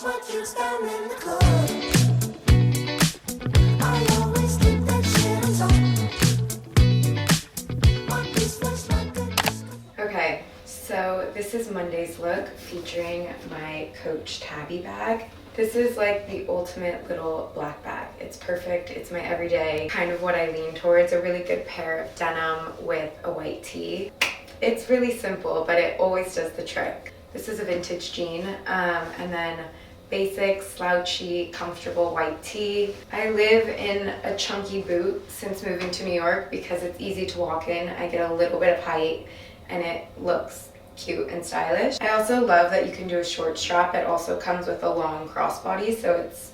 what you stand in the club. I always keep that shit on top. My piece looks like a Okay, so this is Monday's look featuring my Coach Tabby bag. This is like the ultimate little black bag. It's perfect, it's my everyday, kind of what I lean towards. A really good pair of denim with a white tee. It's really simple, but it always does the trick. This is a vintage jean, and then basic, slouchy, comfortable white tee. I live in a chunky boot since moving to New York because it's easy to walk in. I get a little bit of height and it looks cute and stylish. I also love that you can do a short strap. It also comes with a long crossbody, so it's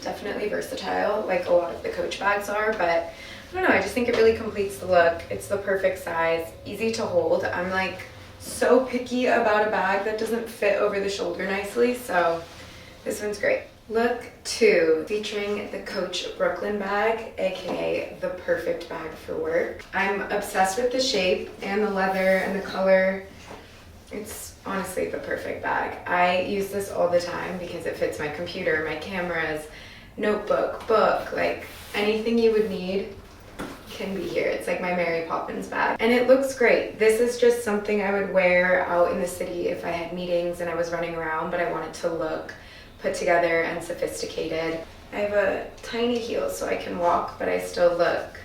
definitely versatile like a lot of the Coach bags are, but I don't know, I just think it really completes the look. It's the perfect size, easy to hold. I'm like so picky about a bag that doesn't fit over the shoulder nicely, so this one's great. Look 2, featuring the Coach Brooklyn bag, aka the perfect bag for work. I'm obsessed with the shape and the leather and the color. It's honestly the perfect bag. I use this all the time because it fits my computer, my cameras, notebook, book, like anything you would need can be here. It's like my Mary Poppins bag. And it looks great. This is just something I would wear out in the city if I had meetings and I was running around, but I wanted to look put together and sophisticated. I have a tiny heel so I can walk, but I still look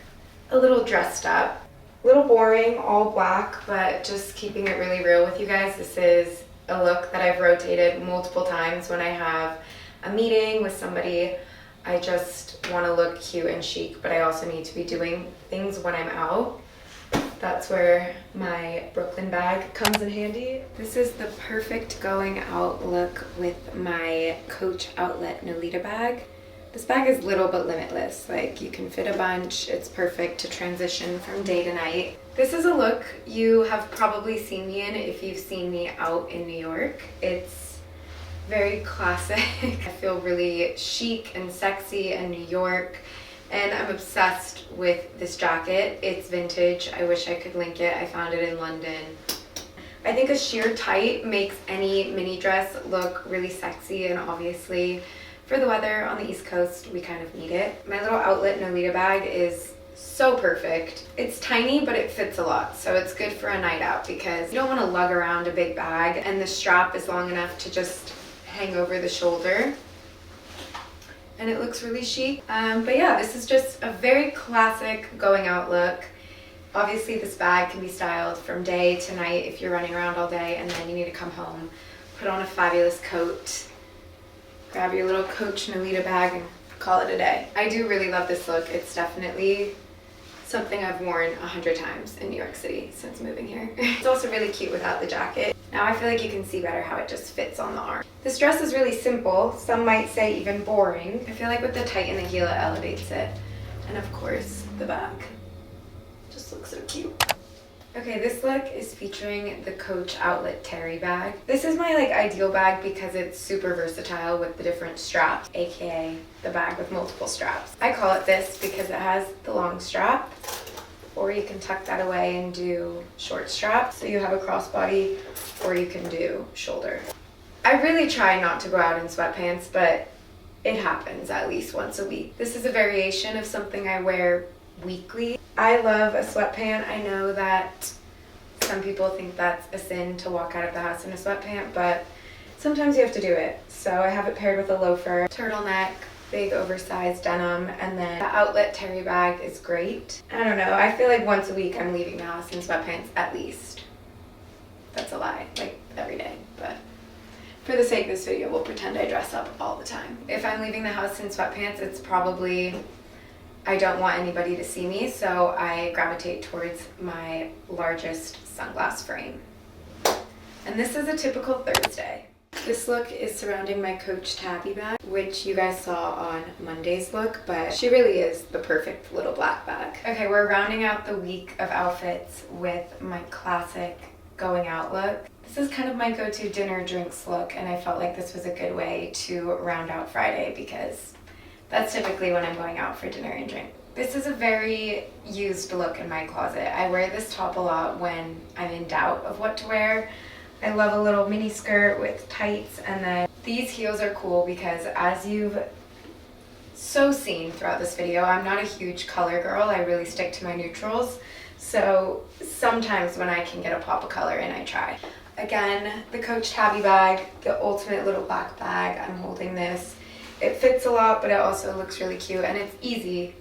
a little dressed up. A little boring, all black, but just keeping it really real with you guys. This is a look that I've rotated multiple times when I have a meeting with somebody. I just want to look cute and chic, but I also need to be doing things when I'm out. That's where my Brooklyn bag comes in handy. This is the perfect going out look with my Coach Outlet Nolita bag. This bag is little but limitless. Like, you can fit a bunch. It's perfect to transition from day to night. This is a look you have probably seen me in if you've seen me out in New York. It's very classic. I feel really chic and sexy in New York, and I'm obsessed with this jacket. It's vintage. I wish I could link it. I found it in London. I think a sheer tight makes any mini dress look really sexy, and obviously for the weather on the East Coast, we kind of need it. My little Outlet Nolita bag is so perfect. It's tiny, but it fits a lot, so it's good for a night out because you don't want to lug around a big bag, and the strap is long enough to just hang over the shoulder, and it looks really chic. But yeah, this is just a very classic going out look. Obviously, this bag can be styled from day to night if you're running around all day, and then you need to come home, put on a fabulous coat, grab your little Coach Nolita bag and call it a day. I do really love this look. It's definitely something I've worn 100 times in New York City since moving here. It's also really cute without the jacket. Now I feel like you can see better how it just fits on the arm. This dress is really simple. Some might say even boring. I feel like with the tight in the heel, it elevates it. And of course, the bag just looks so cute. Okay, this look is featuring the Coach Outlet Terry bag. This is my ideal bag because it's super versatile with the different straps, aka the bag with multiple straps. I call it this because it has the long strap, or you can tuck that away and do short straps, so you have a crossbody, or you can do shoulder. I really try not to go out in sweatpants, but it happens at least once a week. This is a variation of something I wear weekly. I love a sweatpant. I know that some people think that's a sin to walk out of the house in a sweatpant, but sometimes you have to do it. So I have it paired with a loafer, turtleneck, big oversized denim, and then the Outlet Terry bag is great. I don't know, I feel like once a week I'm leaving the house in sweatpants at least. That's a lie, like every day, but for the sake of this video, we'll pretend I dress up all the time. If I'm leaving the house in sweatpants, it's probably I don't want anybody to see me, so I gravitate towards my largest sunglass frame. And this is a typical Thursday. This look is surrounding my Coach Tabby bag, which you guys saw on Monday's look, but she really is the perfect little black bag. Okay, we're rounding out the week of outfits with my classic going out look. This is kind of my go-to dinner drinks look, and I felt like this was a good way to round out Friday because that's typically when I'm going out for dinner and drink. This is a very used look in my closet. I wear this top a lot when I'm in doubt of what to wear. I love a little mini skirt with tights and then These heels are cool because, as you've so seen throughout this video, I'm not a huge color girl. I really stick to my neutrals. So sometimes when I can get a pop of color in, I try. Again, the Coach Tabby bag, the ultimate little black bag. I'm holding this. It fits a lot, but it also looks really cute, and it's easy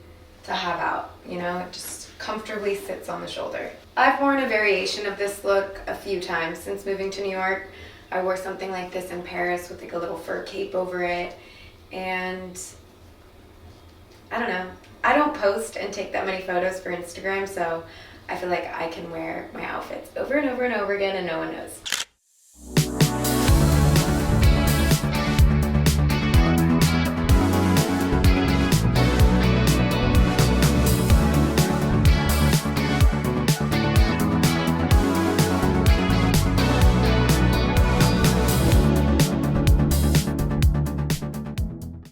to have out, you know, it just comfortably sits on the shoulder. I've worn a variation of this look a few times since moving to New York. I wore something like this in Paris with like a little fur cape over it, and I don't know. I don't post and take that many photos for Instagram, so I feel like I can wear my outfits over and over and over again and no one knows.